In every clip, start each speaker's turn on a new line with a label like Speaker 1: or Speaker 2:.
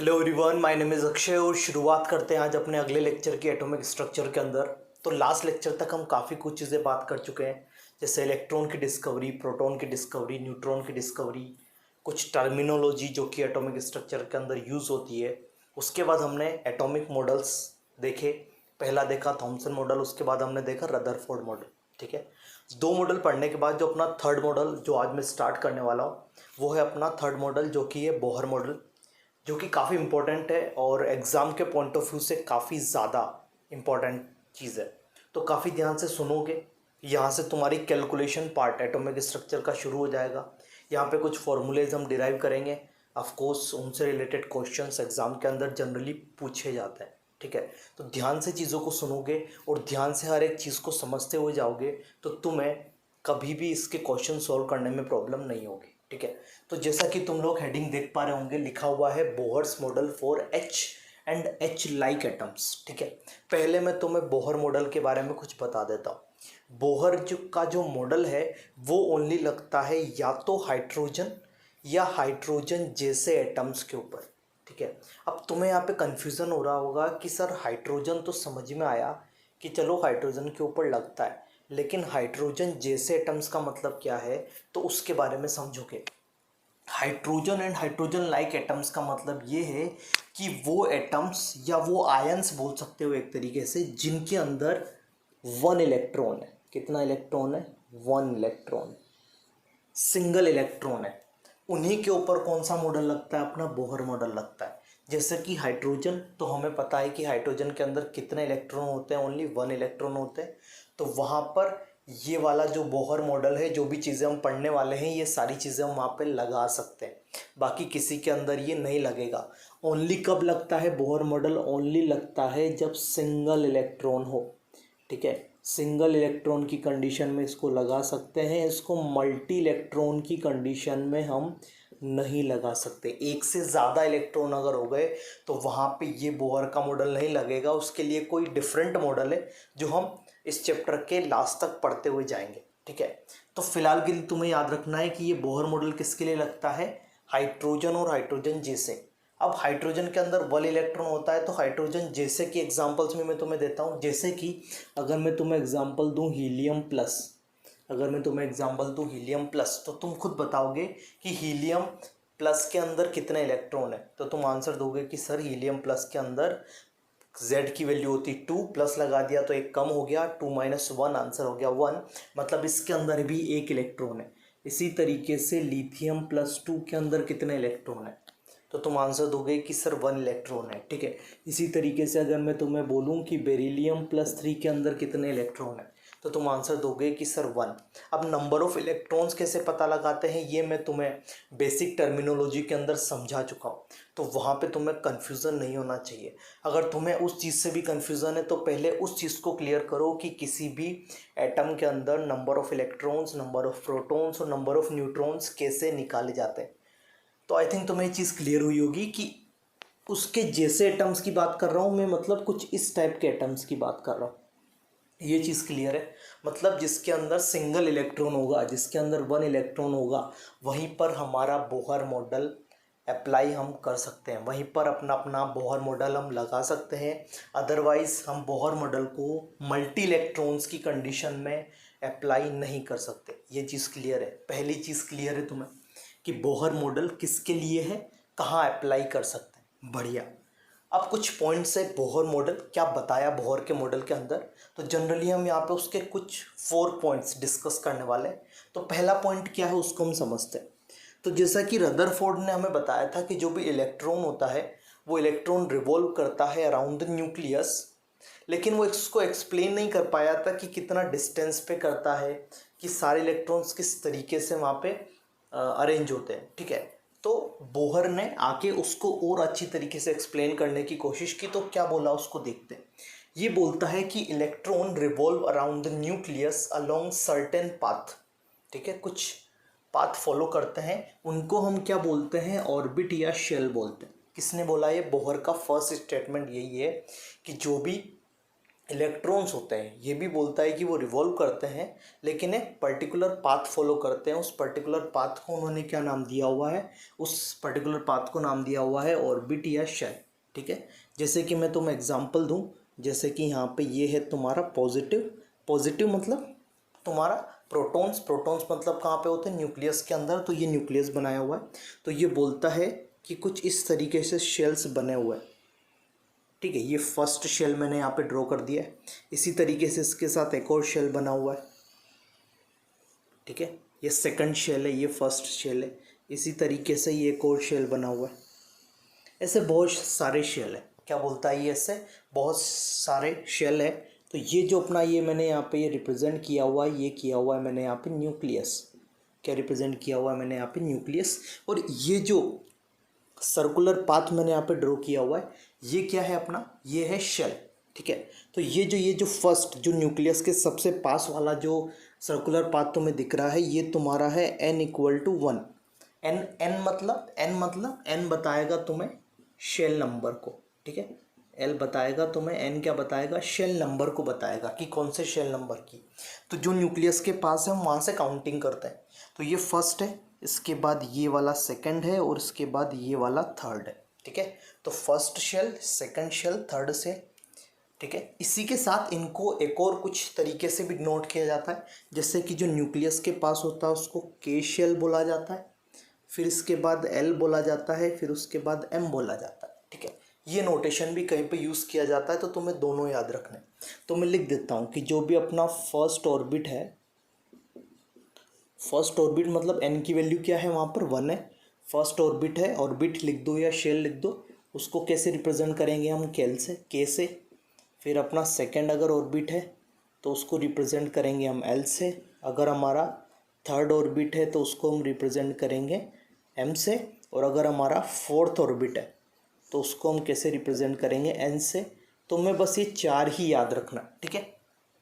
Speaker 1: Hello everyone, my name is Akshay और शुरुआत करते हैं आज अपने अगले लेक्चर की एटॉमिक स्ट्रक्चर के अंदर। तो लास्ट लेक्चर तक हम काफ़ी कुछ चीज़ें बात कर चुके हैं, जैसे इलेक्ट्रॉन की डिस्कवरी, प्रोटॉन की डिस्कवरी, न्यूट्रॉन की डिस्कवरी, कुछ टर्मिनोलॉजी जो कि एटॉमिक स्ट्रक्चर के अंदर यूज़ होती है। उसके बाद हमने एटॉमिक मॉडल्स देखे। पहला देखा थॉमसन मॉडल, उसके बाद हमने देखा रदरफोर्ड मॉडल। ठीक है, दो मॉडल पढ़ने के बाद जो अपना थर्ड मॉडल जो आज मैं स्टार्ट करने वाला हूँ वो है अपना थर्ड मॉडल, जो कि है बोहर मॉडल, जो कि काफ़ी इम्पोर्टेंट है और एग्ज़ाम के पॉइंट ऑफ व्यू से काफ़ी ज़्यादा इम्पोर्टेंट चीज़ है। तो काफ़ी ध्यान से सुनोगे, यहाँ से तुम्हारी कैलकुलेशन पार्ट एटॉमिक स्ट्रक्चर का शुरू हो जाएगा। यहाँ पे कुछ फॉर्मूलेज हम डिराइव करेंगे, ऑफ कोर्स उनसे रिलेटेड क्वेश्चंस एग्ज़ाम के अंदर जनरली पूछे जाते हैं। ठीक है, तो ध्यान से चीज़ों को सुनोगे और ध्यान से हर एक चीज़ को समझते हुए जाओगे तो तुम्हें कभी भी इसके क्वेश्चन सॉल्व करने में प्रॉब्लम नहीं होगी। ठीक है, तो जैसा कि तुम लोग हेडिंग देख पा रहे होंगे, लिखा हुआ है Bohr's model for H and H like atoms. ठीक है, पहले मैं तुम्हें बोहर मॉडल के बारे में कुछ बता देता हूँ। बोहर का जो मॉडल है वो ओनली लगता है या तो हाइड्रोजन या हाइड्रोजन जैसे एटम्स के ऊपर। ठीक है, अब तुम्हें यहाँ पे कन्फ्यूज़न हो रहा होगा कि सर हाइड्रोजन तो समझ में आया कि चलो हाइड्रोजन के ऊपर लगता है, लेकिन हाइड्रोजन जैसे एटम्स का मतलब क्या है, तो उसके बारे में समझोगे। Hydrogen and hydrogen like atoms का मतलब ये है कि वो एटम्स या वो आयंस बोल सकते हो एक तरीके से, जिनके अंदर वन इलेक्ट्रॉन है। कितना इलेक्ट्रॉन है? वन इलेक्ट्रॉन, सिंगल इलेक्ट्रॉन है। उन्हीं के ऊपर कौन सा मॉडल लगता है? अपना बोहर मॉडल लगता है। जैसे कि हाइड्रोजन, तो हमें पता है कि हाइड्रोजन के अंदर कितने इलेक्ट्रॉन होते हैं? ओनली वन इलेक्ट्रॉन होते हैं। तो वहाँ पर ये वाला जो बोहर मॉडल है, जो भी चीज़ें हम पढ़ने वाले हैं, ये सारी चीज़ें हम वहाँ पे लगा सकते हैं। बाकी किसी के अंदर ये नहीं लगेगा। ओनली कब लगता है बोहर मॉडल? ओनली लगता है जब सिंगल इलेक्ट्रॉन हो। ठीक है, सिंगल इलेक्ट्रॉन की कंडीशन में इसको लगा सकते हैं। इसको मल्टी इलेक्ट्रॉन की कंडीशन में हम नहीं लगा सकते। एक से ज़्यादा इलेक्ट्रॉन अगर हो गए तो वहाँ पे ये बोहर का मॉडल नहीं लगेगा। उसके लिए कोई डिफरेंट मॉडल है जो हम इस चैप्टर के लास्ट तक पढ़ते हुए जाएंगे। ठीक है, तो फिलहाल के लिए तुम्हें याद रखना है कि ये बोहर मॉडल किसके लिए लगता है? हाइड्रोजन और हाइड्रोजन जैसे। अब हाइड्रोजन के अंदर वन इलेक्ट्रॉन होता है, तो हाइड्रोजन जैसे कि एग्जांपल्स में मैं तुम्हें देता हूँ। जैसे कि अगर मैं तुम्हें एग्जांपल दूँ हीलियम प्लस, अगर मैं तुम्हें एग्जांपल दूँ हीलियम प्लस, तो तुम खुद बताओगे कि हीलियम प्लस के अंदर कितने इलेक्ट्रॉन है। तो तुम आंसर दोगे कि सर हीलियम प्लस के अंदर Z की वैल्यू होती 2, प्लस लगा दिया तो एक कम हो गया, 2 माइनस 1, आंसर हो गया 1, मतलब इसके अंदर भी एक इलेक्ट्रॉन है। इसी तरीके से लिथियम प्लस 2 के अंदर कितने इलेक्ट्रॉन है? तो तुम आंसर दोगे कि सर 1 इलेक्ट्रॉन है। ठीक है, इसी तरीके से अगर मैं तुम्हें बोलूँ कि बेरिलियम प्लस 3 के अंदर कितने इलेक्ट्रॉन है, तो तुम आंसर दोगे कि सर 1। अब नंबर ऑफ इलेक्ट्रॉन्स कैसे पता लगाते हैं ये मैं तुम्हें बेसिक टर्मिनोलॉजी के अंदर समझा चुका हूँ, तो वहाँ पे तुम्हें कन्फ्यूज़न नहीं होना चाहिए। अगर तुम्हें उस चीज़ से भी कन्फ्यूज़न है तो पहले उस चीज़ को क्लियर करो कि किसी भी एटम के अंदर number of electrons, number of protons और नंबर ऑफ़ न्यूट्रॉन्स कैसे निकाले जाते हैं। तो आई थिंक तुम्हें ये चीज़ क्लियर हुई होगी कि उसके जैसे एटम्स की बात कर रहा हूँ मैं, मतलब कुछ इस टाइप के एटम्स की बात कर रहा हूँ। ये चीज़ क्लियर है? मतलब जिसके अंदर सिंगल इलेक्ट्रॉन होगा, जिसके अंदर वन इलेक्ट्रॉन होगा, वहीं पर हमारा बोहर मॉडल अप्लाई हम कर सकते हैं, वहीं पर अपना अपना बोहर मॉडल हम लगा सकते हैं। अदरवाइज हम बोहर मॉडल को मल्टी इलेक्ट्रॉन्स की कंडीशन में अप्लाई नहीं कर सकते। ये चीज़ क्लियर है? पहली चीज़ क्लियर है तुम्हें कि बोहर मॉडल किसके लिए है, कहाँ अप्लाई कर सकते हैं। बढ़िया। अब कुछ पॉइंट्स है बोहर मॉडल, क्या बताया बोहर के मॉडल के अंदर, तो जनरली हम यहाँ पे उसके कुछ 4 पॉइंट्स डिस्कस करने वाले हैं। तो पहला पॉइंट क्या है उसको हम समझते हैं। तो जैसा कि रदरफोर्ड ने हमें बताया था कि जो भी इलेक्ट्रॉन होता है वो इलेक्ट्रॉन रिवॉल्व करता है अराउंड द न्यूक्लियस, लेकिन वो इसको एक्सप्लेन नहीं कर पाया था कि कितना डिस्टेंस पे करता है, कि सारे इलेक्ट्रॉन्स किस तरीके से वहाँ पे अरेंज होते हैं। ठीक है, तो बोहर ने आके उसको और अच्छी तरीके से एक्सप्लेन करने की कोशिश की। तो क्या बोला उसको देखते हैं। ये बोलता है कि electron revolve around the nucleus along certain path. ठीक है, कुछ पाथ फॉलो करते हैं, उनको हम क्या बोलते हैं? ऑर्बिट या शेल बोलते हैं। किसने बोला? ये बोहर का फर्स्ट स्टेटमेंट यही है कि जो भी इलेक्ट्रॉन्स होते हैं, ये भी बोलता है कि वो रिवॉल्व करते हैं लेकिन एक पर्टिकुलर पाथ फॉलो करते हैं। उस पर्टिकुलर पाथ को उन्होंने क्या नाम दिया हुआ है, उस पर्टिकुलर पाथ को नाम दिया हुआ है ऑर्बिट या शेल। ठीक है, जैसे कि मैं तुम्हें एग्जांपल दूं, जैसे कि यहाँ पे ये है तुम्हारा पॉजिटिव, पॉजिटिव मतलब तुम्हारा प्रोटॉन्स, प्रोटॉन्स मतलब कहाँ पे होते हैं, न्यूक्लियस के अंदर। तो ये न्यूक्लियस बनाया हुआ है, तो ये बोलता है कि कुछ इस तरीके से शेल्स बने हुए हैं। ठीक है, ये फर्स्ट शेल मैंने यहाँ पे ड्रॉ कर दिया है। इसी तरीके से इसके साथ एक और शेल बना हुआ है। ठीक है, ये सेकंड शेल है, ये फर्स्ट शेल है। इसी तरीके से ये एक और शेल बना हुआ है। ऐसे बहुत सारे शेल है। क्या बोलता है ये, ऐसे बहुत सारे शेल है। तो ये जो अपना ये मैंने यहाँ पे ये रिप्रेजेंट किया हुआ है, ये किया हुआ है मैंने यहाँ पे न्यूक्लियस। क्या रिप्रेजेंट किया हुआ है मैंने यहाँ पे, न्यूक्लियस। और ये जो सर्कुलर पाथ मैंने यहाँ पे ड्रॉ किया हुआ है, ये क्या है अपना, ये है शेल। ठीक है, तो ये जो फर्स्ट जो न्यूक्लियस के सबसे पास वाला जो सर्कुलर पाथ तुम्हें दिख रहा है, ये तुम्हारा है n=1। n बताएगा तुम्हें शेल नंबर को। ठीक है, l बताएगा तुम्हें, n क्या बताएगा, शेल नंबर को बताएगा कि कौन से शेल नंबर की। तो जो न्यूक्लियस के पास है हम वहाँ से काउंटिंग करते हैं। तो ये फर्स्ट है, इसके बाद ये वाला सेकंड है, और इसके बाद ये वाला थर्ड है। ठीक है, तो first shell, second shell, third shell. ठीक है, इसी के साथ इनको एक और कुछ तरीके से भी नोट किया जाता है, जैसे कि जो न्यूक्लियस के पास होता है उसको के शेल बोला जाता है, फिर इसके बाद एल बोला जाता है, फिर उसके बाद एम बोला जाता है। ठीक है, ये नोटेशन भी कहीं पे यूज़ किया जाता है, तो तुम्हें दोनों याद रखने। तो मैं लिख देता हूँ कि जो भी अपना फर्स्ट ऑर्बिट है, फर्स्ट ऑर्बिट मतलब एन की वैल्यू क्या है वहाँ पर 1 है। फर्स्ट ऑर्बिट है, ऑर्बिट लिख दो या शेल लिख दो। उसको कैसे रिप्रेजेंट करेंगे हम, केल से, के से। फिर अपना सेकंड अगर ऑर्बिट है तो उसको रिप्रेजेंट करेंगे हम एल से। अगर हमारा थर्ड ऑर्बिट है तो उसको हम रिप्रेजेंट करेंगे एम से। और अगर हमारा फोर्थ ऑर्बिट है तो उसको हम कैसे रिप्रेजेंट करेंगे, एन से। तो मैं बस ये चार ही याद रखना। ठीक है,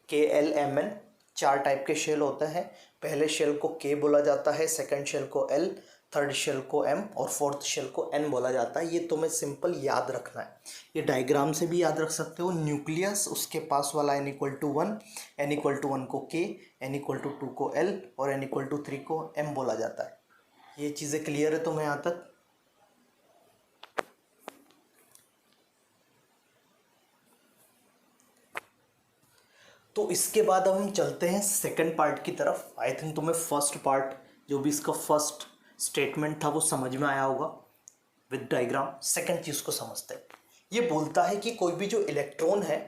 Speaker 1: के एल एम एन, चार टाइप के शेल होते हैं। पहले शेल को के बोला जाता है, सेकंड शेल को एल, थर्ड शेल को एम, और फोर्थ शेल को एन बोला जाता है। ये तुम्हें सिंपल याद रखना है। ये डायग्राम से भी याद रख सकते हो। न्यूक्लियस, उसके पास वाला n=1, n=1 को के, n=2 को एल, और n=3 को एम बोला जाता है। ये चीज़ें क्लियर है तुम्हें यहाँ तक? तो इसके बाद अब हम चलते हैं सेकंड पार्ट की तरफ। आई थिंक तुम्हें फर्स्ट पार्ट जो भी इसका फर्स्ट स्टेटमेंट था वो समझ में आया होगा विद डायग्राम। सेकंड चीज़ को समझते हैं। ये बोलता है कि कोई भी जो इलेक्ट्रॉन है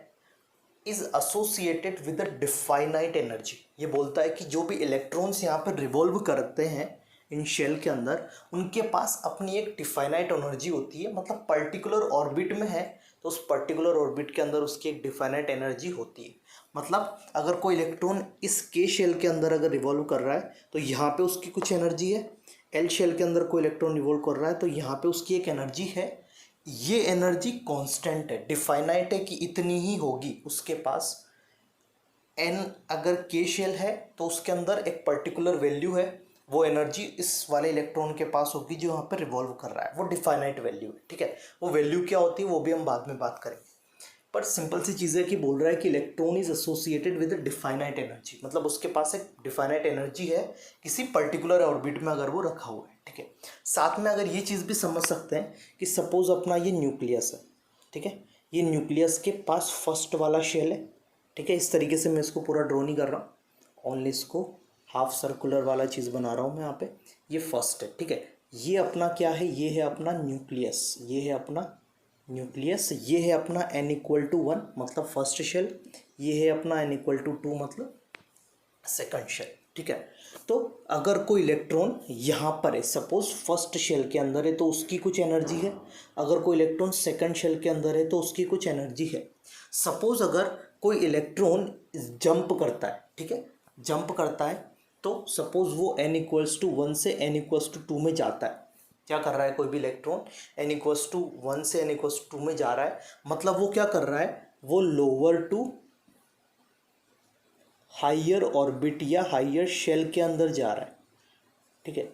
Speaker 1: is associated with a definite energy. ये बोलता है कि जो भी इलेक्ट्रॉन्स यहाँ पर रिवॉल्व करते हैं इन शेल के अंदर, उनके पास अपनी एक डिफाइनाइट एनर्जी होती है। मतलब पर्टिकुलर ऑर्बिट में है तो उस पर्टिकुलर ऑर्बिट के अंदर उसकी एक डिफाइनाइट एनर्जी होती है। मतलब अगर कोई इलेक्ट्रॉन इस के शेल के अंदर अगर रिवॉल्व कर रहा है तो यहाँ पे उसकी कुछ एनर्जी है। एल शेल के अंदर कोई इलेक्ट्रॉन रिवॉल्व कर रहा है तो यहाँ पे उसकी एक एनर्जी है। ये एनर्जी कांस्टेंट है, डिफाइनाइट है कि इतनी ही होगी उसके पास। एन अगर के शेल है तो उसके अंदर एक पर्टिकुलर वैल्यू है, वो एनर्जी इस वाले इलेक्ट्रॉन के पास होगी जो यहाँ पर रिवॉल्व कर रहा है, वो डिफाइनाइट वैल्यू है। ठीक है, वो वैल्यू क्या होती है वो भी हम बाद में बात करेंगे। पर सिंपल सी चीज़ है कि बोल रहा है कि electron is associated with definite energy. मतलब उसके पास एक डिफाइनाइट एनर्जी है किसी पर्टिकुलर ऑर्बिट में अगर वो रखा हुआ है। ठीक है, साथ में अगर ये चीज़ भी समझ सकते हैं कि सपोज अपना ये न्यूक्लियस है। ठीक है, ये न्यूक्लियस के पास फर्स्ट वाला शेल है। ठीक है, इस तरीके से मैं इसको पूरा ड्रॉ नहीं कर रहा हूँ, ओनली इसको हाफ सर्कुलर वाला चीज़ बना रहा हूँ मैं यहाँ पे। ये फर्स्ट है। ठीक है, ये अपना क्या है, ये है अपना न्यूक्लियस, ये है अपना न्यूक्लियस, ये है अपना n=1 मतलब फर्स्ट शेल, ये है अपना n=2 मतलब सेकंड शेल। ठीक है, तो अगर कोई इलेक्ट्रॉन यहाँ पर है, सपोज फर्स्ट शेल के अंदर है तो उसकी कुछ एनर्जी है। अगर कोई इलेक्ट्रॉन सेकंड शेल के अंदर है तो उसकी कुछ एनर्जी है। सपोज अगर कोई इलेक्ट्रॉन जंप करता है, ठीक है, जंप करता है तो सपोज वो n=1 से n=2 में जाता है। क्या कर रहा है कोई भी इलेक्ट्रॉन, n=1 से n=2 में जा रहा है, मतलब वो क्या कर रहा है, वो लोअर टू हायर ऑर्बिट या हायर शेल के अंदर जा रहा है। ठीक है,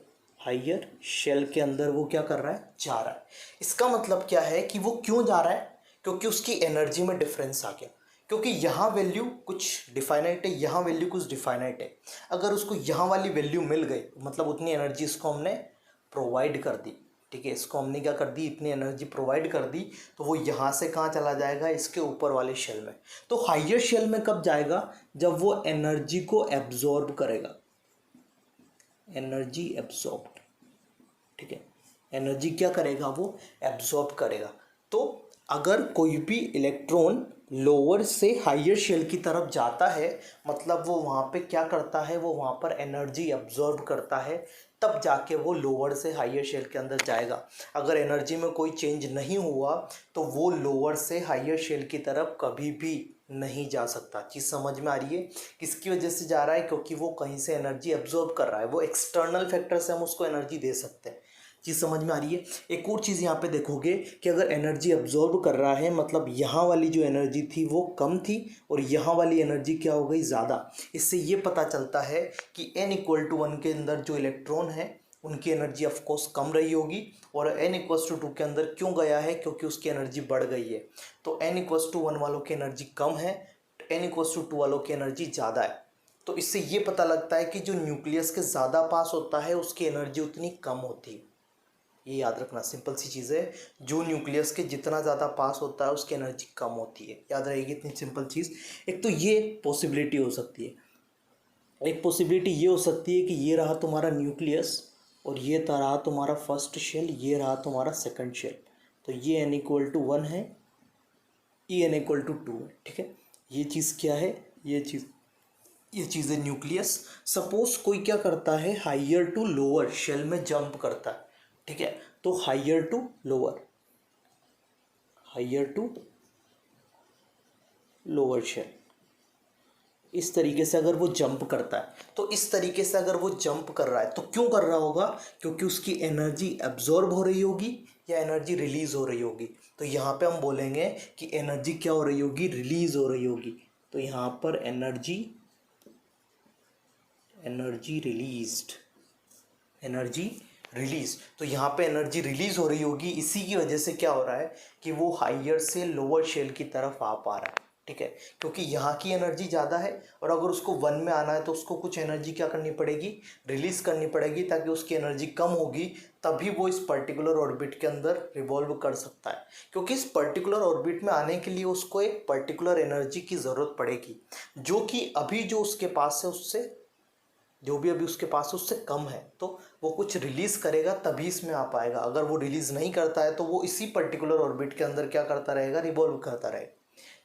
Speaker 1: हायर शेल के अंदर वो क्या कर रहा है, जा रहा है। इसका मतलब क्या है कि वो क्यों जा रहा है, क्योंकि उसकी एनर्जी में डिफरेंस आ गया। क्योंकि यहाँ वैल्यू कुछ डिफाइनाइट है, यहाँ वैल्यू कुछ डिफाइनाइट है। अगर उसको यहाँ वाली वैल्यू मिल गई मतलब उतनी एनर्जी इसको हमने प्रोवाइड कर दी, ठीक है, इसको हमने क्या कर दी, इतनी एनर्जी प्रोवाइड कर दी, तो वो यहाँ से कहाँ चला जाएगा, इसके ऊपर वाले शेल में। तो हाइयर शेल में कब जाएगा, जब वो एनर्जी को एब्जॉर्ब करेगा, एनर्जी एब्जॉर्ब्ड, ठीक है, एनर्जी क्या करेगा, वो एब्जॉर्ब करेगा। तो अगर कोई भी इलेक्ट्रॉन लोअर से हाइयर शेल की तरफ जाता है मतलब वो वहाँ पे क्या करता है, वो वहाँ पर एनर्जी एब्जॉर्ब करता है, तब जाके वो लोअर से हाइयर शेल के अंदर जाएगा। अगर एनर्जी में कोई चेंज नहीं हुआ तो वो लोअर से हाइयर शेल की तरफ कभी भी नहीं जा सकता। चीज़ समझ में आ रही है, किसकी वजह से जा रहा है, क्योंकि वो कहीं से एनर्जी एब्जॉर्ब कर रहा है, वो एक्सटर्नल फैक्टर से हम उसको एनर्जी दे सकते हैं। चीज़ समझ में आ रही है। एक और चीज़ यहाँ पे देखोगे कि अगर एनर्जी एब्जॉर्ब कर रहा है मतलब यहाँ वाली जो एनर्जी थी वो कम थी और यहाँ वाली एनर्जी क्या हो गई, ज़्यादा। इससे ये पता चलता है कि n=1 के अंदर जो इलेक्ट्रॉन है उनकी एनर्जी ऑफकोर्स कम रही होगी, और n=2 के अंदर क्यों गया है, क्योंकि उसकी एनर्जी बढ़ गई है। तो n=1 वालों की एनर्जी कम है, n=2 वालों की एनर्जी ज़्यादा है। तो इससे ये पता लगता है कि जो न्यूक्लियस के ज़्यादा पास होता है उसकी एनर्जी उतनी कम होती है। ये याद रखना, सिंपल सी चीज़ है, जो न्यूक्लियस के जितना ज़्यादा पास होता है उसकी एनर्जी कम होती है। याद रहेगी इतनी सिंपल चीज़। एक तो ये पॉसिबिलिटी हो सकती है, एक पॉसिबिलिटी ये हो सकती है कि ये रहा तुम्हारा न्यूक्लियस और ये रहा तुम्हारा फर्स्ट शेल, ये रहा तुम्हारा सेकंड शेल। तो ये n=1 है, ये n=2 है, ठीक है। ये चीज़ क्या है, ये चीज़ है न्यूक्लियस। सपोज कोई क्या करता है, हाइयर टू लोअर शेल में जंप करता है, ठीक है। तो higher to lower, higher to lower shell, इस तरीके से अगर वो जंप करता है, तो इस तरीके से अगर वो जंप कर रहा है तो क्यों कर रहा होगा, क्योंकि उसकी एनर्जी एब्जॉर्ब हो रही होगी या एनर्जी रिलीज हो रही होगी। तो यहाँ पे हम बोलेंगे कि एनर्जी क्या हो रही होगी, रिलीज हो रही होगी। तो यहाँ पर एनर्जी रिलीज्ड, एनर्जी रिलीज, तो यहाँ पे एनर्जी रिलीज हो रही होगी। इसी की वजह से क्या हो रहा है कि वो हाइयर से लोअर शेल की तरफ आ पा रहा है, ठीक है, क्योंकि यहाँ की एनर्जी ज़्यादा है और अगर उसको 1 में आना है तो उसको कुछ एनर्जी क्या करनी पड़ेगी, रिलीज करनी पड़ेगी, ताकि उसकी एनर्जी कम होगी तभी वो इस पर्टिकुलर ऑर्बिट के अंदर रिवॉल्व कर सकता है। क्योंकि इस पर्टिकुलर ऑर्बिट में आने के लिए उसको एक पर्टिकुलर एनर्जी की ज़रूरत पड़ेगी, जो कि अभी जो उसके पास है उससे, जो भी अभी उसके पास उससे कम है। तो वो कुछ रिलीज करेगा तभी इसमें आ पाएगा। अगर वो रिलीज नहीं करता है तो वो इसी पर्टिकुलर ऑर्बिट के अंदर क्या करता रहेगा, रिवॉल्व करता रहेगा।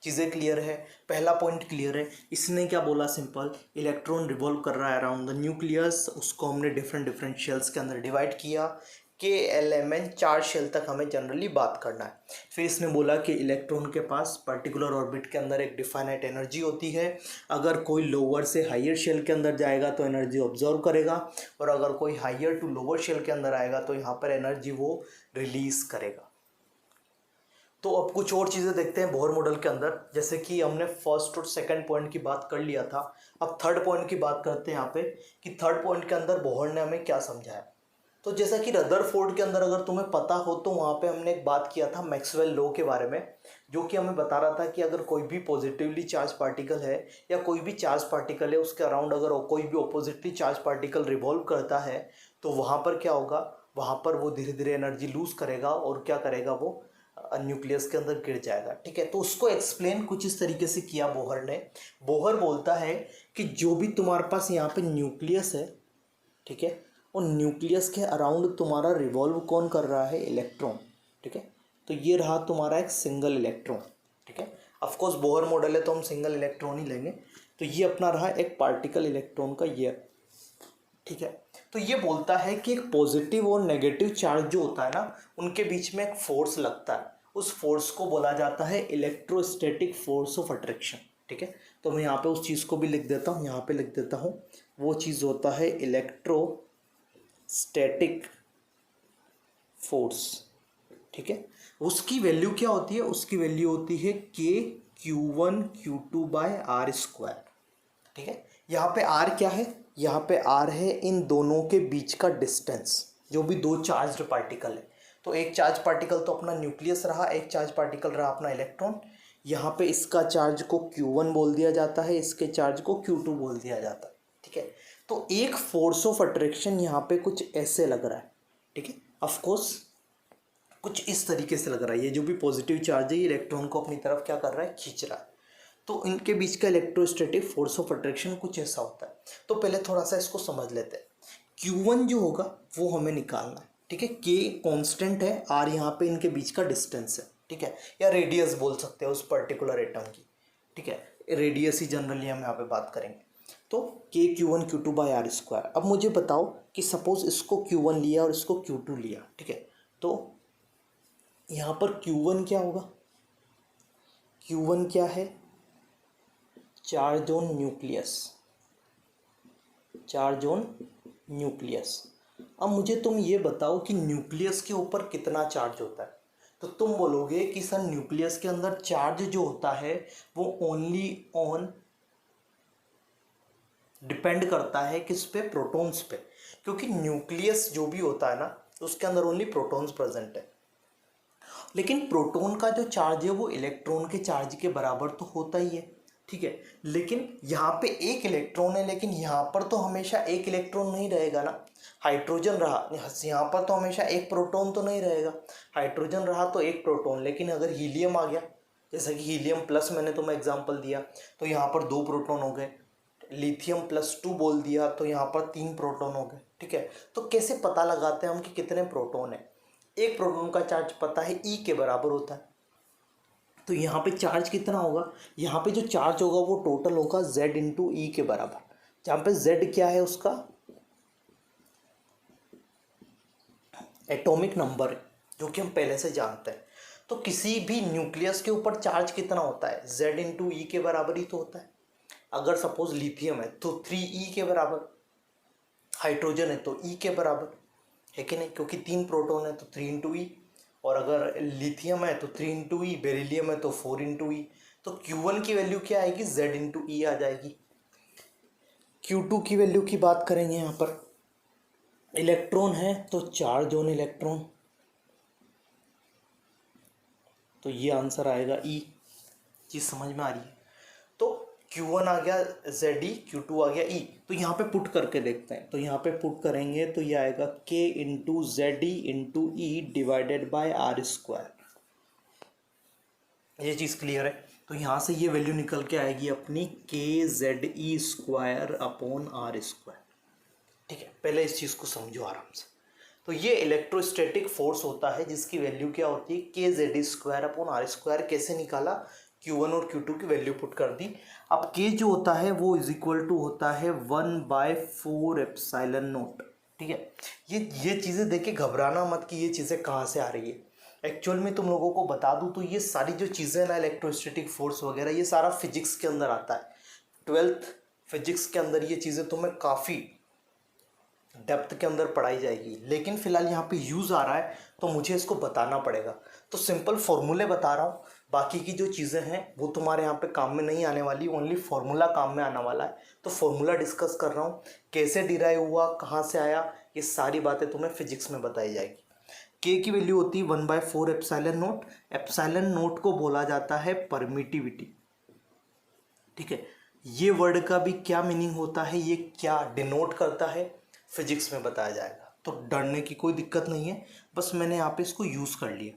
Speaker 1: चीज़ें क्लियर है, पहला पॉइंट क्लियर है। इसने क्या बोला, सिंपल, इलेक्ट्रॉन रिवॉल्व कर रहा है अराउंड द न्यूक्लियस, उसको हमने डिफरेंट शेल्स के अंदर डिवाइड किया। KLMN 4 शेल तक हमें जनरली बात करना है। फिर इसने बोला कि इलेक्ट्रॉन के पास पर्टिकुलर ऑर्बिट के अंदर एक डिफाइनाइट एनर्जी होती है। अगर कोई लोअर से हाइयर शेल के अंदर जाएगा तो एनर्जी ऑब्जर्व करेगा, और अगर कोई हाइयर टू लोअर शेल के अंदर आएगा तो यहाँ पर एनर्जी वो रिलीज करेगा। तो अब कुछ और चीज़ें देखते हैं बोहर मॉडल के अंदर। जैसे कि हमने फर्स्ट और सेकंड पॉइंट की बात कर लिया था, अब थर्ड पॉइंट की बात करते हैं यहाँ पे कि थर्ड पॉइंट के अंदर बोहर ने हमें क्या समझाया। तो जैसा कि रदरफोर्ड के अंदर अगर तुम्हें पता हो तो वहाँ पे हमने एक बात किया था मैक्सवेल लॉ के बारे में, जो कि हमें बता रहा था कि अगर कोई भी पॉजिटिवली चार्ज पार्टिकल है या कोई भी चार्ज पार्टिकल है उसके अराउंड अगर कोई भी ऑपोजिटली चार्ज पार्टिकल रिवॉल्व करता है तो वहाँ पर क्या होगा, वहाँ पर वो धीरे धीरे एनर्जी लूज करेगा और क्या करेगा, वो न्यूक्लियस के अंदर गिर जाएगा, ठीक है। तो उसको एक्सप्लेन कुछ इस तरीके से किया बोहर ने। बोहर बोलता है कि जो भी तुम्हारे पास यहाँ पे न्यूक्लियस है, ठीक है, और न्यूक्लियस के अराउंड तुम्हारा रिवॉल्व कौन कर रहा है, इलेक्ट्रॉन, ठीक है। तो ये रहा तुम्हारा एक सिंगल इलेक्ट्रॉन, ठीक है। ऑफ कोर्स बोहर मॉडल है तो हम सिंगल इलेक्ट्रॉन ही लेंगे। तो ये अपना रहा एक पार्टिकल इलेक्ट्रॉन का ये, ठीक है। तो ये बोलता है कि एक पॉजिटिव और नेगेटिव चार्ज जो होता है ना, उनके बीच में एक फोर्स लगता है, उस फोर्स को बोला जाता है इलेक्ट्रोस्टैटिक फोर्स ऑफ अट्रैक्शन, ठीक है। तो मैं यहाँ पे उस चीज़ को भी लिख देता हूँ, यहाँ पे लिख देता हूँ, वो चीज़ होता है इलेक्ट्रोस्टैटिक फोर्स, ठीक है। उसकी वैल्यू क्या होती है, उसकी वैल्यू होती है K(Q1Q2/r²), ठीक है। यहाँ पे R क्या है, यहाँ पे R है इन दोनों के बीच का डिस्टेंस, जो भी दो चार्ज्ड पार्टिकल है। तो एक चार्ज पार्टिकल तो अपना न्यूक्लियस रहा, एक चार्ज पार्टिकल रहा अपना इलेक्ट्रॉन। यहाँ पे इसका चार्ज को Q1 बोल दिया जाता है, इसके चार्ज को Q2 बोल दिया जाता है। ठीक है, तो एक फोर्स ऑफ अट्रैक्शन यहाँ पे कुछ ऐसे लग रहा है। ठीक है, ऑफ कोर्स कुछ इस तरीके से लग रहा है। ये जो भी पॉजिटिव चार्ज है ये इलेक्ट्रॉन को अपनी तरफ क्या कर रहा है, खींच रहा है। तो इनके बीच का इलेक्ट्रोस्टैटिक फोर्स ऑफ अट्रैक्शन कुछ ऐसा होता है। तो पहले थोड़ा सा इसको समझ लेते हैं। Q1 जो होगा वो हमें निकालना है। ठीक है, K कांस्टेंट है, R यहाँ पे इनके बीच का डिस्टेंस है। ठीक है, या रेडियस बोल सकते हैं उस पर्टिकुलर एटम की। ठीक है, रेडियस ही जनरली हम यहाँ पे बात करेंगे। तो K Q1 Q2 by are square. अब मुझे बताओ कि सपोज इसको Q1 लिया और इसको Q2 लिया। ठीक है, तो यहाँ पर Q1 क्या होगा, Q1 क्या है, charge on nucleus, charge on nucleus. अब मुझे तुम ये बताओ कि न्यूक्लियस के ऊपर कितना चार्ज होता है। तो तुम बोलोगे कि सर न्यूक्लियस के अंदर चार्ज जो होता है वो ओनली ऑन डिपेंड करता है किस पे, प्रोटॉन्स पे, क्योंकि न्यूक्लियस जो भी होता है ना उसके अंदर ओनली प्रोटॉन्स प्रेजेंट है। लेकिन प्रोटॉन का जो चार्ज है वो इलेक्ट्रॉन के चार्ज के बराबर तो होता ही है। ठीक है, लेकिन यहाँ पे एक इलेक्ट्रॉन है, लेकिन यहाँ पर तो हमेशा एक इलेक्ट्रॉन नहीं रहेगा ना। हाइड्रोजन रहा, यहाँ पर तो हमेशा एक प्रोटॉन तो नहीं रहेगा। हाइड्रोजन रहा तो एक प्रोटॉन, लेकिन अगर हीलियम आ गया, जैसा कि हीलियम प्लस मैंने तुम्हें एग्जांपल दिया, तो यहाँ पर 2 प्रोटॉन हो गए। लिथियम +2 बोल दिया तो यहाँ पर 3 प्रोटॉन हो गए। ठीक है, तो कैसे पता लगाते हैं हम कि कितने प्रोटॉन है। एक प्रोटॉन का चार्ज पता है E के बराबर होता है। तो यहाँ पे चार्ज कितना होगा, यहाँ पे जो चार्ज होगा वो टोटल होगा Z इंटू E के बराबर, जहाँ पे Z क्या है, उसका एटॉमिक नंबर है, जो कि हम पहले से जानते हैं। तो किसी भी न्यूक्लियस के ऊपर चार्ज कितना होता है, Z इंटू E के बराबर ही तो होता है। अगर सपोज लिथियम है तो 3E के बराबर, हाइड्रोजन है तो E के बराबर है कि नहीं, क्योंकि 3 प्रोटॉन है तो 3 इंटू E, और अगर लिथियम है तो 3 इंटू ई, बेरिलियम है तो 4 इंटू ई। तो Q1 की वैल्यू क्या आएगी, Z इंटू ई आ जाएगी। Q2 की वैल्यू की बात करेंगे, यहाँ पर इलेक्ट्रॉन है तो चार्ज ऑन इलेक्ट्रॉन, तो ये आंसर आएगा E। चीज़ समझ में आ रही है। तो Q1 आ गया ZE, Q2 आ गया E। तो यहाँ पे पुट करके देखते हैं। तो यहाँ पे पुट करेंगे तो ये आएगा K into ZE into E divided by R square. ये चीज़ क्लियर है। तो यहाँ से ये वैल्यू निकल के आएगी अपनी KZE square upon R square. ठीक है, पहले इस चीज़ को समझो आराम से। तो ये इलेक्ट्रोस्टैटिक फोर्स होता है जिसकी वैल्यू क्या होती है, KZE square upon R square. कैसे निकाला, Q1 और Q2 की वैल्यू पुट कर दी। अब K जो होता है वो इज इक्वल टू होता है 1/4 एप्सिलॉन नॉट। ठीक है, ये चीज़ें देख के घबराना मत कि ये चीज़ें कहाँ से आ रही है। एक्चुअल में तुम लोगों को बता दूं तो ये सारी जो चीज़ें ना, इलेक्ट्रोस्टैटिक फोर्स वगैरह, ये सारा फिजिक्स के अंदर आता है। 12th फिजिक्स के अंदर ये चीज़ें तुम्हें काफ़ी डेप्थ के अंदर पढ़ाई जाएगी। लेकिन फिलहाल यहाँ पे यूज़ आ रहा है तो मुझे इसको बताना पड़ेगा। तो सिंपल फॉर्मूले बता रहा हूँ, बाकी की जो चीज़ें हैं वो तुम्हारे यहाँ पे काम में नहीं आने वाली, ओनली फार्मूला काम में आने वाला है। तो फार्मूला डिस्कस कर रहा हूँ, कैसे डिराइव हुआ, कहाँ से आया, ये सारी बातें तुम्हें फिजिक्स में बताई जाएगी। के की वैल्यू होती है 1/4 एप्सिलॉन नॉट। एप्सिलॉन नॉट को बोला जाता है परमिटिविटी। ठीक है, ये वर्ड का भी क्या मीनिंग होता है, ये क्या डिनोट करता है, फिजिक्स में बताया जाएगा। तो डरने की कोई दिक्कत नहीं है, बस मैंने यहाँ पे इसको यूज़ कर लिया।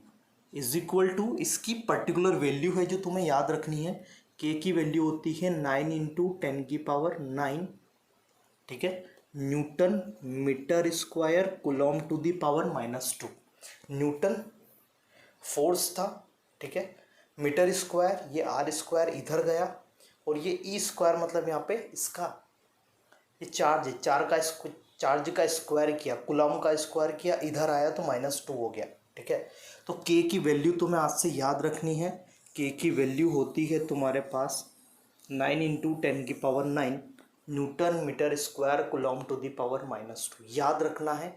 Speaker 1: इज इक्वल टू इसकी पर्टिकुलर वैल्यू है जो तुम्हें याद रखनी है। के की वैल्यू होती है 9 इंटू 10⁹। ठीक है, newton metre square coulomb to the power -2। Newton force था। ठीक है, मीटर स्क्वायर, ये आर स्क्वायर इधर गया, और ये ई स्क्वायर मतलब यहाँ पे इसका ये चार्ज है, चार्ज का स्क्वायर किया, कूलॉम का स्क्वायर किया, इधर आया तो -2 हो गया। ठीक है, तो के की वैल्यू तुम्हें आज से याद रखनी है। के की वैल्यू होती है तुम्हारे पास 9 into 10⁹ newton metre square coulomb to the power -2। याद रखना है,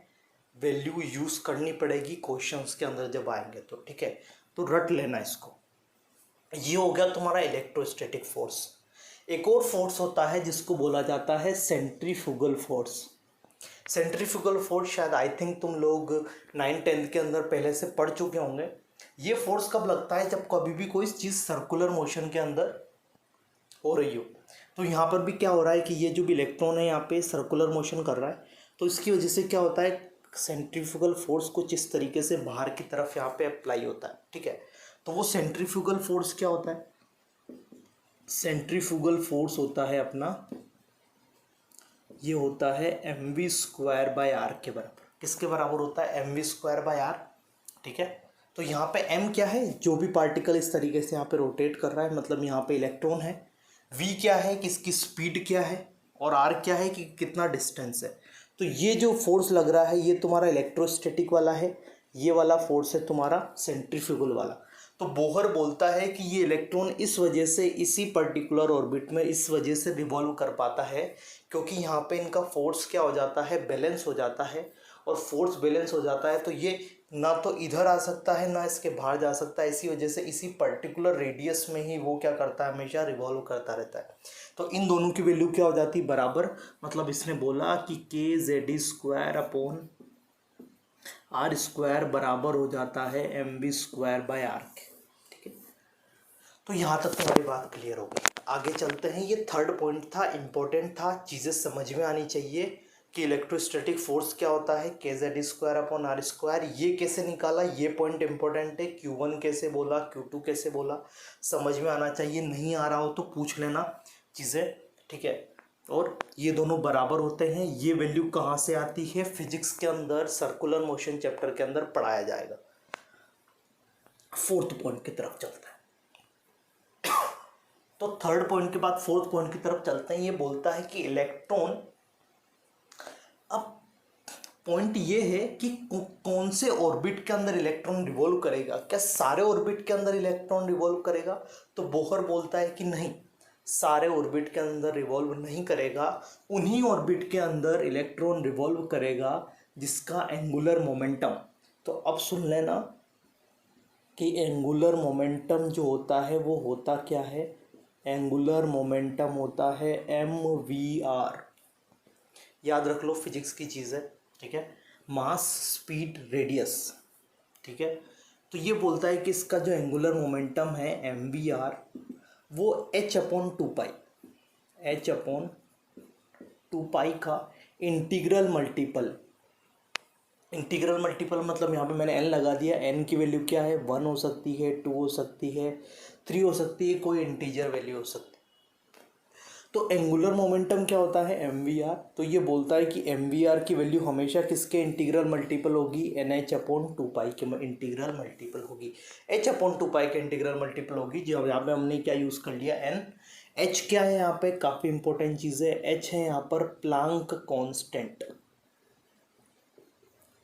Speaker 1: वैल्यू यूज़ करनी पड़ेगी क्वेश्चंस के अंदर जब आएंगे तो। ठीक है, तो रट लेना इसको। ये हो गया तुम्हारा इलेक्ट्रोस्टैटिक फोर्स। एक और फोर्स होता है जिसको बोला जाता है सेंट्रीफ्यूगल फोर्स। सेंट्रीफ्यूगल फोर्स शायद आई थिंक तुम लोग 9th 10th के अंदर पहले से पढ़ चुके होंगे। ये फोर्स कब लगता है? जब कभी भी कोई चीज़ सर्कुलर मोशन के अंदर हो रही हो। तो यहाँ पर भी क्या हो रहा है कि ये जो भी इलेक्ट्रॉन है यहाँ पे सर्कुलर मोशन कर रहा है, तो इसकी वजह से क्या होता है, सेंट्रीफ्यूगल फोर्स कुछ इस तरीके से बाहर की तरफ यहाँ पे अप्लाई होता है। ठीक है, तो वो सेंट्रीफ्यूगल फोर्स क्या होता है? सेंट्रीफ्यूगल फोर्स होता है अपना, ये होता है mv²/r के बराबर। किसके बराबर होता है? mv²/r। ठीक है, तो यहाँ पे m क्या है? जो भी पार्टिकल इस तरीके से यहाँ पे रोटेट कर रहा है, मतलब यहाँ पे इलेक्ट्रॉन है। v क्या है कि इसकी स्पीड क्या है, और r क्या है कि कितना डिस्टेंस है। तो ये जो फोर्स लग रहा है ये तुम्हारा इलेक्ट्रोस्टैटिक वाला है, ये वाला फोर्स है तुम्हारा सेंट्रीफ्यूगल वाला। तो बोहर बोलता है कि ये इलेक्ट्रॉन इस वजह से इसी पर्टिकुलर ऑर्बिट में इस वजह से रिवॉल्व कर पाता है, क्योंकि यहाँ पे इनका फोर्स क्या हो जाता है, बैलेंस हो जाता है। और फोर्स बैलेंस हो जाता है तो ये ना तो इधर आ सकता है ना इसके बाहर जा सकता है, इसी वजह से इसी पर्टिकुलर रेडियस में ही वो क्या करता है, हमेशा रिवॉल्व करता रहता है। तो इन दोनों की वैल्यू क्या हो जाती है, बराबर। मतलब इसने बोला कि kZd²/r² बराबर हो जाता है mv²/r के। ठीक है, तो यहाँ तक तुम्हारी बात क्लियर हो गई। आगे चलते हैं। ये थर्ड पॉइंट था, इम्पोर्टेंट था, चीज़ें समझ में आनी चाहिए कि इलेक्ट्रोस्टैटिक फोर्स क्या होता है, kZd²/r²। ये कैसे निकाला, ये पॉइंट इंपॉर्टेंट है। Q1 कैसे बोला, Q2 कैसे बोला, समझ में आना चाहिए। नहीं आ रहा हो तो पूछ लेना चीज़ें। ठीक है, और ये दोनों बराबर होते हैं। ये वैल्यू कहाँ से आती है? फिजिक्स के अंदर सर्कुलर मोशन चैप्टर के अंदर पढ़ाया जाएगा। फोर्थ पॉइंट की तरफ चलता है। तो थर्ड पॉइंट के बाद फोर्थ पॉइंट की तरफ चलते हैं। ये बोलता है कि इलेक्ट्रॉन, अब पॉइंट ये है कि कौन से ऑर्बिट के अंदर इलेक्ट्रॉन रिवॉल्व करेगा। क्या सारे ऑर्बिट के अंदर इलेक्ट्रॉन रिवॉल्व करेगा? तो बोहर बोलता है कि नहीं, सारे ऑर्बिट के अंदर रिवॉल्व नहीं करेगा। उन्हीं ऑर्बिट के अंदर इलेक्ट्रॉन रिवॉल्व करेगा जिसका एंगुलर मोमेंटम, तो अब सुन लेना कि एंगुलर मोमेंटम जो होता है वो होता क्या है? एंगुलर मोमेंटम होता है mvr। याद रख लो, फिजिक्स की चीज़ है। ठीक है, मास स्पीड रेडियस। ठीक है, तो ये बोलता है कि इसका जो एंगुलर मोमेंटम है mvr वो h/2π का इंटीग्रल मल्टीपल। इंटीग्रल मल्टीपल मतलब यहाँ पे मैंने n लगा दिया। n की वैल्यू क्या है? 1 हो सकती है, 2 हो सकती है, 3 हो सकती है, कोई इंटीजर वैल्यू हो सकती है। तो एंगुलर मोमेंटम क्या होता है? mvr। तो ये बोलता है कि mvr की वैल्यू हमेशा किसके इंटीग्रल मल्टीपल होगी? nh/2π के इंटीग्रल मल्टीपल होगी। h/2π के इंटीग्रल मल्टीपल होगी। जो यहाँ पे हमने क्या यूज़ कर लिया? n। h क्या है यहाँ पे? काफ़ी इंपॉर्टेंट चीज़ है। h है यहाँ पर प्लांक कांस्टेंट।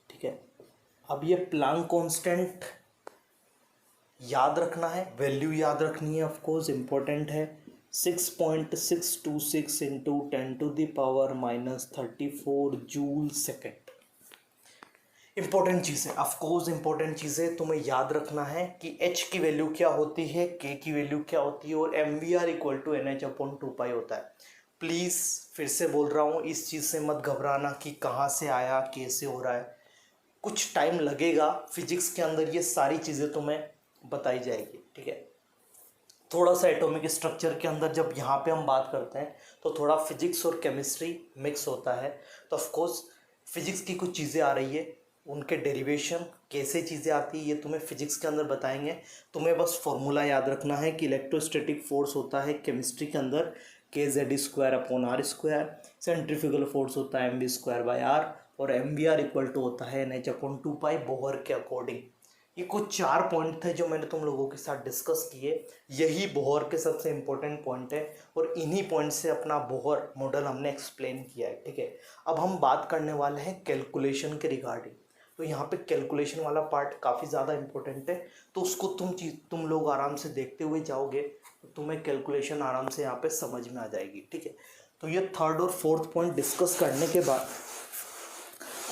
Speaker 1: ठीक है, अब ये प्लांक कांस्टेंट याद रखना है, वैल्यू याद रखनी है, ऑफ कोर्स इंपॉर्टेंट है। 6.626 इंटू 10⁻34 जूल सेकेंड। इंपॉर्टेंट चीज़ है, ऑफ कोर्स इंपॉर्टेंट चीज़ है। तुम्हें याद रखना है कि h की वैल्यू क्या होती है, k की वैल्यू क्या होती है, और mvr = nh/2π होता है। प्लीज़ फिर से बोल रहा हूँ, इस चीज़ से मत घबराना कि कहाँ से आया, कैसे हो रहा है। कुछ टाइम लगेगा, फिजिक्स के अंदर ये सारी चीज़ें तुम्हें बताई जाएगी। ठीक है, थोड़ा सा एटॉमिक स्ट्रक्चर के अंदर जब यहाँ पे हम बात करते हैं तो थोड़ा फिजिक्स और केमिस्ट्री मिक्स होता है। तो ऑफ कोर्स फिजिक्स की कुछ चीज़ें आ रही है, उनके डेरिवेशन कैसे चीज़ें आती है ये तुम्हें फिजिक्स के अंदर बताएंगे। तुम्हें बस फॉर्मूला याद रखना है कि इलेक्ट्रोस्टैटिक फोर्स होता है केमिस्ट्री के अंदर kZd²/r²। सेंट्रीफ्यूगल फोर्स होता है mv²/r, और mvr = होता है nh/2π बोहर के अकॉर्डिंग। ये कुछ 4 पॉइंट थे जो मैंने तुम लोगों के साथ डिस्कस किए। यही बोहर के सबसे इम्पोर्टेंट पॉइंट है, और इन्हीं पॉइंट से अपना बोहर मॉडल हमने एक्सप्लेन किया है। ठीक है, अब हम बात करने वाले हैं कैलकुलेशन के रिगार्डिंग। तो यहाँ पे कैलकुलेशन वाला पार्ट काफ़ी ज़्यादा इम्पोर्टेंट है, तो उसको तुम लोग आराम से देखते हुए जाओगे तो तुम्हें कैलकुलेशन आराम से यहाँ पे समझ में आ जाएगी। ठीक है, तो ये थर्ड और फोर्थ पॉइंट डिस्कस करने के बाद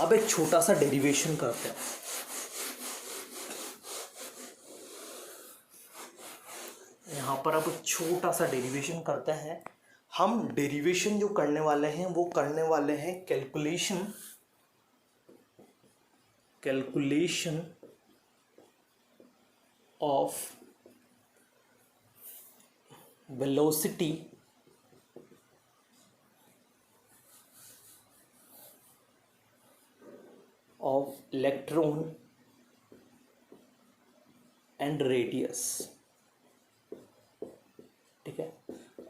Speaker 1: अब एक छोटा सा डेरिवेशन करते हैं। यहाँ पर अब छोटा सा डेरिवेशन करते हैं। हम डेरिवेशन जो करने वाले हैं वो करने वाले हैं calculation of velocity of electron and radius। ठीक है,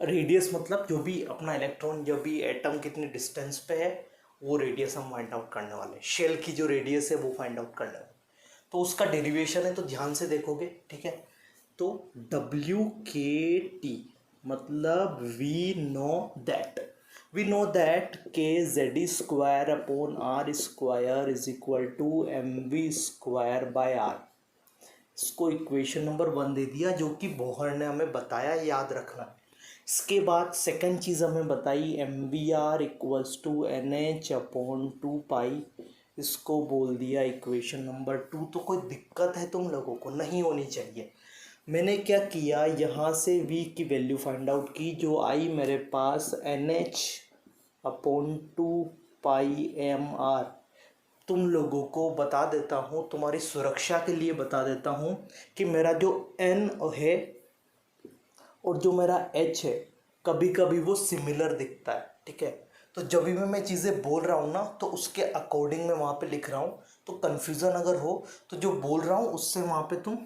Speaker 1: रेडियस मतलब जो भी अपना इलेक्ट्रॉन, जो भी एटम कितने डिस्टेंस पे है, वो रेडियस हम फाइंड आउट करने वाले हैं। शेल की जो रेडियस है वो फाइंड आउट करने वाले, तो उसका डेरिवेशन है, तो ध्यान से देखोगे। ठीक है, तो डब्ल्यू के टी मतलब we know that K Z square upon R square is equal to M V square by R. इसको इक्वेशन नंबर 1 दे दिया, जो कि बोहर ने हमें बताया, याद रखना है। इसके बाद सेकंड चीज़ हमें बताई M V R equals to N H upon 2 pi, इसको बोल दिया इक्वेशन नंबर 2। तो कोई दिक्कत है तुम लोगों को, नहीं होनी चाहिए। मैंने क्या किया, यहाँ से v की वैल्यू फाइंड आउट की, जो आई मेरे पास एन एच अपॉन 2 पाई m r। तुम लोगों को बता देता हूँ, तुम्हारी सुरक्षा के लिए बता देता हूँ कि मेरा जो n है और जो मेरा h है, कभी कभी वो सिमिलर दिखता है। ठीक है, तो जब भी मैं चीज़ें बोल रहा हूँ ना, तो उसके अकॉर्डिंग मैं वहाँ पे लिख रहा हूँ, तो कन्फ्यूज़न अगर हो तो जो बोल रहा हूँ उससे वहाँ पे तुम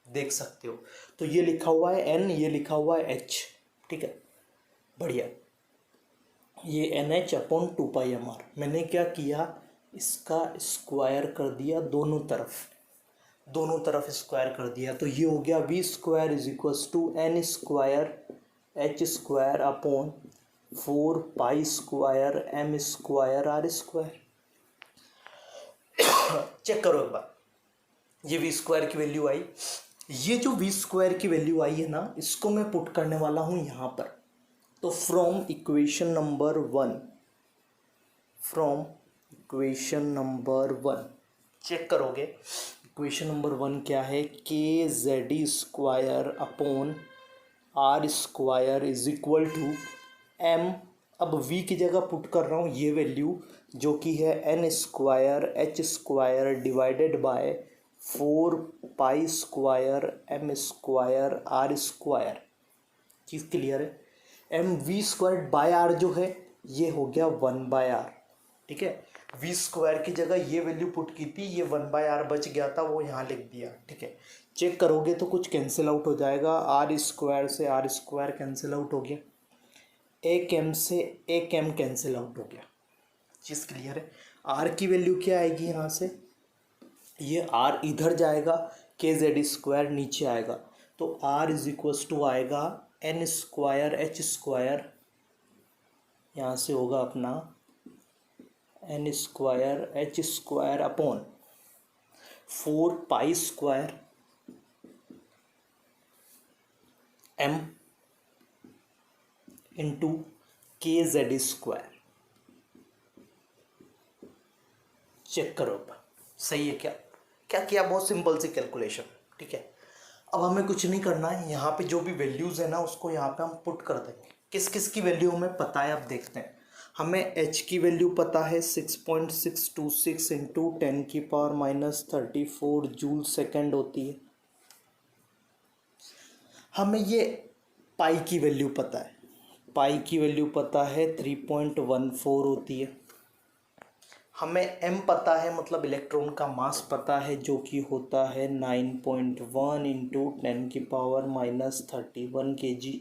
Speaker 1: देख सकते हो। तो ये लिखा हुआ है n, ये लिखा हुआ है h। ठीक है, बढ़िया। ये एन एच अपॉन 2 पाई m r, मैंने क्या किया, इसका स्क्वायर कर दिया, दोनों तरफ स्क्वायर कर दिया। तो ये हो गया V square is equals to N square H square upon 4 pi square M square R square. Check करो एक बार, ये वी स्क्वायर की वैल्यू आई। ये जो वी स्क्वायर की वैल्यू आई है ना, इसको मैं पुट करने वाला हूँ यहाँ पर। तो फ्रॉम इक्वेशन नंबर 1 चेक करोगे, इक्वेशन नंबर 1 क्या है, K Z square upon R square is equal to M. अब v की जगह पुट कर रहा हूँ ये वैल्यू, जो कि है N square H square divided by 4 pi square M square R square. चीज़ क्लियर है। M V square by R जो है, ये हो गया 1/r। ठीक है, वी स्क्वायर की जगह ये वैल्यू पुट की थी, ये 1/r बच गया था, वो यहाँ लिख दिया। ठीक है, चेक करोगे तो कुछ कैंसिल आउट हो जाएगा, आर स्क्वायर से आर स्क्वायर कैंसिल आउट हो गया, एक एम से एक एम कैंसिल आउट हो गया। चीज़ क्लियर है। आर की वैल्यू क्या आएगी यहाँ से, ये आर इधर जाएगा, के जेड स्क्वायर नीचे आएगा, तो आर इज इक्वल्स टू आएगा एन स्क्वायर एच स्क्वायर, यहाँ से होगा अपना N square H square upon 4 pi square M into K Z square. Check करो सही है क्या, क्या किया, बहुत सिंपल सी कैलकुलेशन। ठीक है, अब हमें कुछ नहीं करना है, यहाँ पे जो भी वैल्यूज़ है ना, उसको यहाँ पे हम पुट कर देंगे। किस किस की वैल्यू हमें पता है, अब देखते हैं। हमें h की वैल्यू पता है 6.626 इंटू 10⁻⁻34 जूल सेकेंड होती है। हमें ये पाई की वैल्यू पता है, पाई की वैल्यू पता है 3.14 होती है। हमें m पता है, मतलब इलेक्ट्रॉन का मास पता है, जो कि होता है 9.1 इंटू 10⁻31 kg।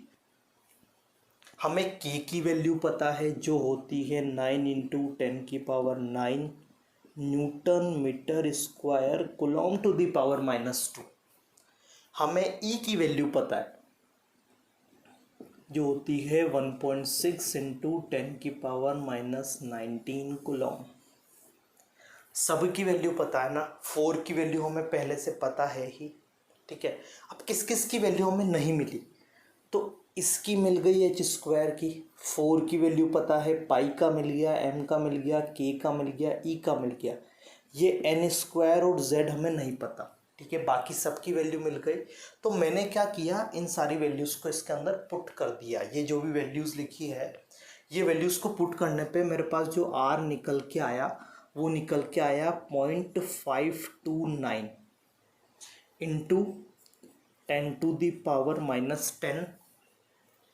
Speaker 1: हमें k की वैल्यू पता है, जो होती है 9 into 10⁹ newton metre square coulomb to the power -2। हमें e की वैल्यू पता है, जो होती है 1.6 इंटू 10⁻19 कूलॉम। सब की वैल्यू पता है ना, 4 की वैल्यू हमें पहले से पता है ही। ठीक है, अब किस किस की वैल्यू हमें नहीं मिली, तो इसकी मिल गई एच स्क्वायर की, 4 की वैल्यू पता है, पाई का मिल गया, एम का मिल गया, के का मिल गया, ई का मिल गया। ये एन स्क्वायर और जेड हमें नहीं पता। ठीक है, बाकी सब की वैल्यू मिल गई। तो मैंने क्या किया, इन सारी वैल्यूज़ को इसके अंदर पुट कर दिया। ये जो भी वैल्यूज़ लिखी है, ये वैल्यूज़ को पुट करने पे मेरे पास जो आर निकल के आया, वो निकल के आया 0.529 इंटू 10⁻⁻10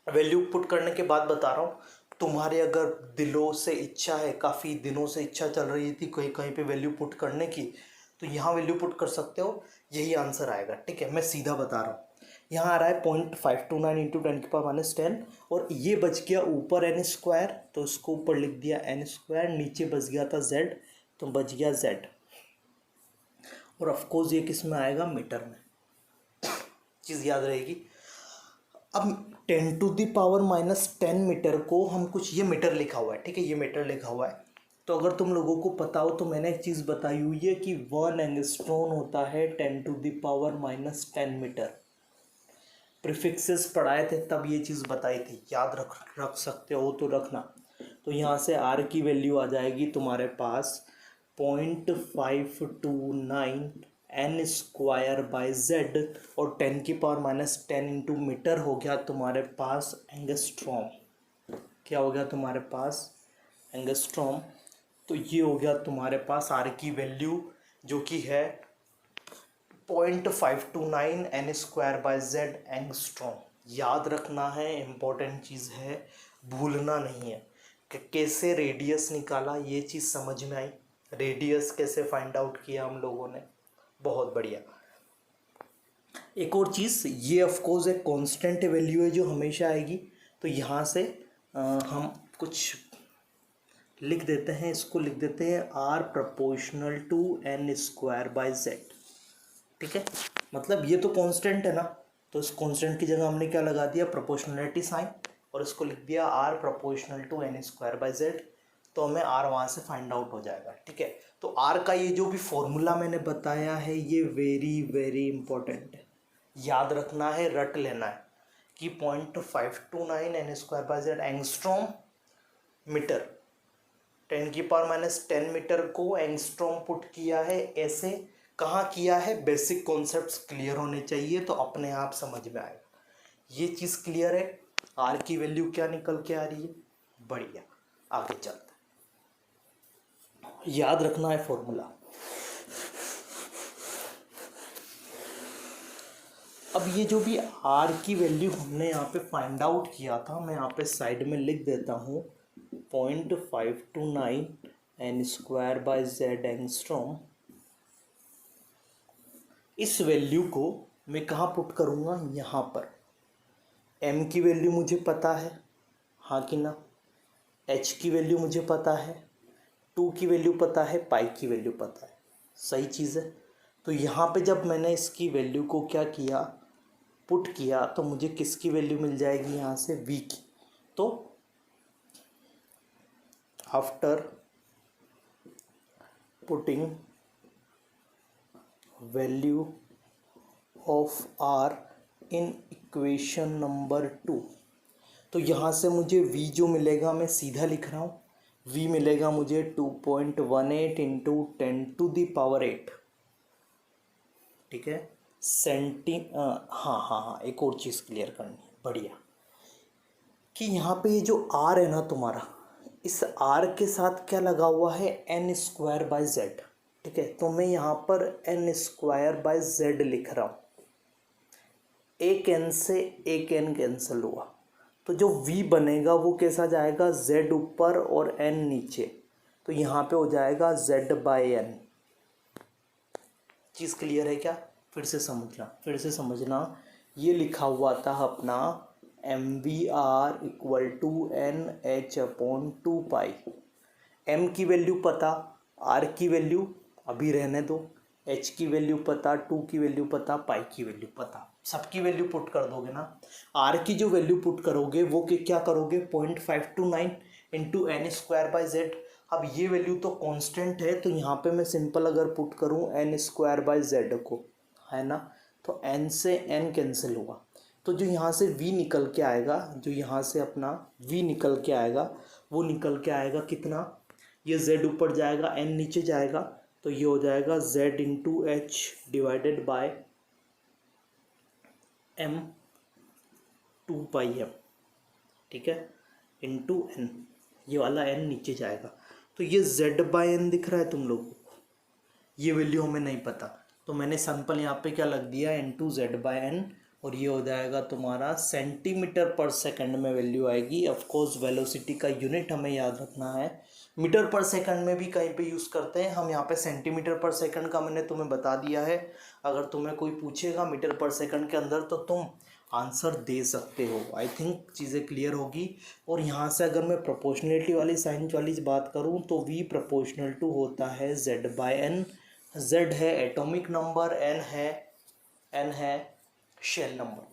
Speaker 1: वैल्यू पुट करने के बाद बता रहा हूँ, तुम्हारे अगर दिलों से इच्छा है, काफ़ी दिनों से इच्छा चल रही थी कहीं कहीं पे वैल्यू पुट करने की, तो यहाँ वैल्यू पुट कर सकते हो, यही आंसर आएगा। ठीक है, मैं सीधा बता रहा हूँ। यहाँ आ रहा है 0.529 इंटू 10⁻⁻10 और ये बच गया ऊपर n स्क्वायर, तो इसको ऊपर लिख दिया n स्क्वायर, नीचे बच गया था z, तो बच गया z। और ऑफकोर्स ये किस में आएगा, मीटर में, चीज़ याद रहेगी। अब 10⁻⁻10 मीटर को हम कुछ, ये मीटर लिखा हुआ है, ठीक है, ये मीटर लिखा हुआ है, तो अगर तुम लोगों को पता हो तो मैंने एक चीज़ बताई हुई है कि 1 एंगस्ट्रॉन होता है 10⁻⁻10 मीटर। प्रीफिक्सेस पढ़ाए थे तब ये चीज़ बताई थी, याद रख सकते हो तो रखना। तो यहाँ से r की वैल्यू आ जाएगी तुम्हारे पास 0.529 n स्क्वायर बाई जेड, और 10⁻⁻10 इंटू मीटर हो गया तुम्हारे पास एंगस्ट्रॉम। क्या हो गया तुम्हारे पास, एंगस्ट्रॉम। तो ये हो गया तुम्हारे पास r की वैल्यू, जो कि है 0.529 n square by Z angstrom. याद रखना है, इम्पोर्टेंट चीज़ है, भूलना नहीं है कि कैसे रेडियस निकाला, ये चीज़ समझ में आई, रेडियस कैसे फाइंड आउट किया हम लोगों ने, बहुत बढ़िया। एक और चीज़, ये ऑफकोर्स एक कांस्टेंट वैल्यू है जो हमेशा आएगी, तो यहाँ से हम कुछ लिख देते हैं, इसको लिख देते हैं r proportional to n square by Z. ठीक है, मतलब ये तो कांस्टेंट है ना, तो इस कांस्टेंट की जगह हमने क्या लगा दिया, प्रोपोर्शनलिटी साइन, और इसको लिख दिया r proportional to n square by Z, तो हमें r वहाँ से फाइंड आउट हो जाएगा। ठीक है, तो r का ये जो भी फॉर्मूला मैंने बताया है ये वेरी वेरी इंपॉर्टेंट है, याद रखना है, रट लेना है कि 0.529 n square by Z angstrom metre, 10⁻⁻10 metre को एंगस्ट्रॉम पुट किया है, ऐसे कहाँ किया है, बेसिक कॉन्सेप्ट्स क्लियर होने चाहिए, तो अपने आप समझ में आएगा। ये चीज़ क्लियर है, आर की वैल्यू क्या निकल के आ रही है, बढ़िया, आगे चलते हैं, याद रखना है फॉर्मूला। अब ये जो भी आर की वैल्यू हमने यहाँ पे फाइंड आउट किया था, मैं यहाँ पे साइड में लिख देता हूँ 0.529 n square by Z angstrom. इस वैल्यू को मैं कहाँ पुट करूँगा, यहाँ पर। m की वैल्यू मुझे पता है, हाँ कि ना, h की वैल्यू मुझे पता है, 2 की वैल्यू पता है, पाई की वैल्यू पता है, सही चीज़ है। तो यहाँ पे जब मैंने इसकी वैल्यू को क्या किया, पुट किया, तो मुझे किसकी वैल्यू मिल जाएगी यहाँ से, v की। तो after putting value of r in equation number 2, तो यहाँ से मुझे v जो मिलेगा, मैं सीधा लिख रहा हूँ, v मिलेगा मुझे 2.18 इंटू 10⁸8। ठीक है, हाँ, एक और चीज़ क्लियर करनी है, बढ़िया, कि यहाँ पे ये जो r है ना तुम्हारा, इस r के साथ क्या लगा हुआ है, n स्क्वायर बाई जेड। ठीक है, तो मैं यहाँ पर n स्क्वायर बाई जेड लिख रहा हूँ, एक n से एक n कैंसिल हुआ, तो जो v बनेगा वो कैसा जाएगा, z ऊपर और n नीचे, तो यहाँ पे हो जाएगा z by n। Cheese clear है क्या, फिर से समझना, ये लिखा हुआ था अपना mvr equal to NH/2 m की वैल्यू पता, r की वैल्यू अभी रहने दो, h की वैल्यू पता, 2 की वैल्यू पता, पाई की वैल्यू पता, सबकी वैल्यू पुट कर दोगे ना। r की जो वैल्यू पुट करोगे वो क्या करोगे, 0.529 into n square by Z. अब ये वैल्यू तो कांस्टेंट है, तो यहाँ पे मैं सिंपल अगर पुट करूँ n स्क्वायर बाई जेड को, है ना, तो n से n कैंसिल हुआ, तो जो यहाँ से v निकल के आएगा, जो यहाँ से अपना v निकल के आएगा, वो निकल के आएगा कितना, ये z ऊपर जाएगा, n नीचे जाएगा, तो ये हो जाएगा z into H divided by m 2πm। ठीक है, इंटू n, ये वाला n नीचे जाएगा, तो ये z बाय n दिख रहा है तुम लोगों को, ये वैल्यू हमें नहीं पता, तो मैंने सिंपल यहाँ पे क्या लग दिया, इंटू z बाय n, और ये हो जाएगा तुम्हारा सेंटीमीटर पर सेकंड में वैल्यू आएगी। ऑफ कोर्स वेलोसिटी का यूनिट हमें याद रखना है, मीटर पर सेकंड में भी कहीं पे यूज़ करते हैं, हम यहाँ पे सेंटीमीटर पर सेकंड का मैंने तुम्हें बता दिया है। अगर तुम्हें कोई पूछेगा मीटर पर सेकंड के अंदर तो तुम आंसर दे सकते हो। आई थिंक चीज़ें क्लियर होगी। और यहाँ से अगर मैं प्रोपोर्शनलिटी वाली साइन वाली बात करूँ तो V प्रोपोर्शनल टू होता है Z/N। Z है एटॉमिक नंबर, N है शेल नंबर।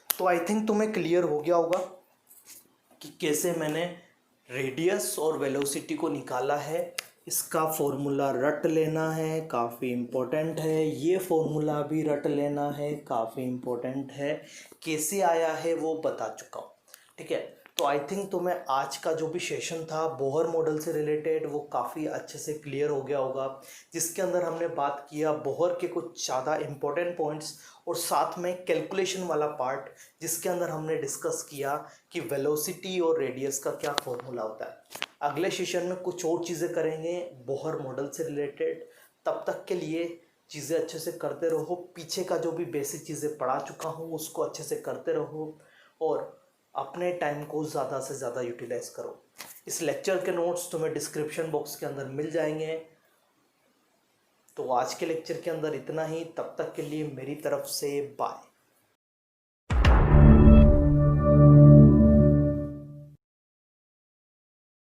Speaker 1: तो आई थिंक तुम्हें क्लियर हो गया होगा कि कैसे मैंने रेडियस और वेलोसिटी को निकाला है। इसका फॉर्मूला रट लेना है, काफ़ी इम्पोर्टेंट है। ये फॉर्मूला भी रट लेना है, काफ़ी इम्पोर्टेंट है। कैसे आया है वो बता चुका हूँ, ठीक है। तो आई थिंक तुम्हें आज का जो भी सेशन था बोहर मॉडल से रिलेटेड वो काफ़ी अच्छे से क्लियर हो गया होगा, जिसके अंदर हमने बात किया बोहर के कुछ ज़्यादा इम्पोर्टेंट पॉइंट्स और साथ में कैलकुलेशन वाला पार्ट, जिसके अंदर हमने डिस्कस किया कि वेलोसिटी और रेडियस का क्या फॉर्मूला होता है। अगले सेशन में कुछ और चीज़ें करेंगे बोहर मॉडल से रिलेटेड। तब तक के लिए चीज़ें अच्छे से करते रहो, पीछे का जो भी बेसिक चीज़ें पढ़ा चुका हूँ उसको अच्छे से करते रहो और अपने टाइम को ज़्यादा से ज़्यादा यूटिलाइज करो। इस लेक्चर के नोट्स तुम्हें डिस्क्रिप्शन बॉक्स के अंदर मिल जाएंगे। तो आज के लेक्चर के अंदर इतना ही, तब तक के लिए मेरी तरफ से बाय।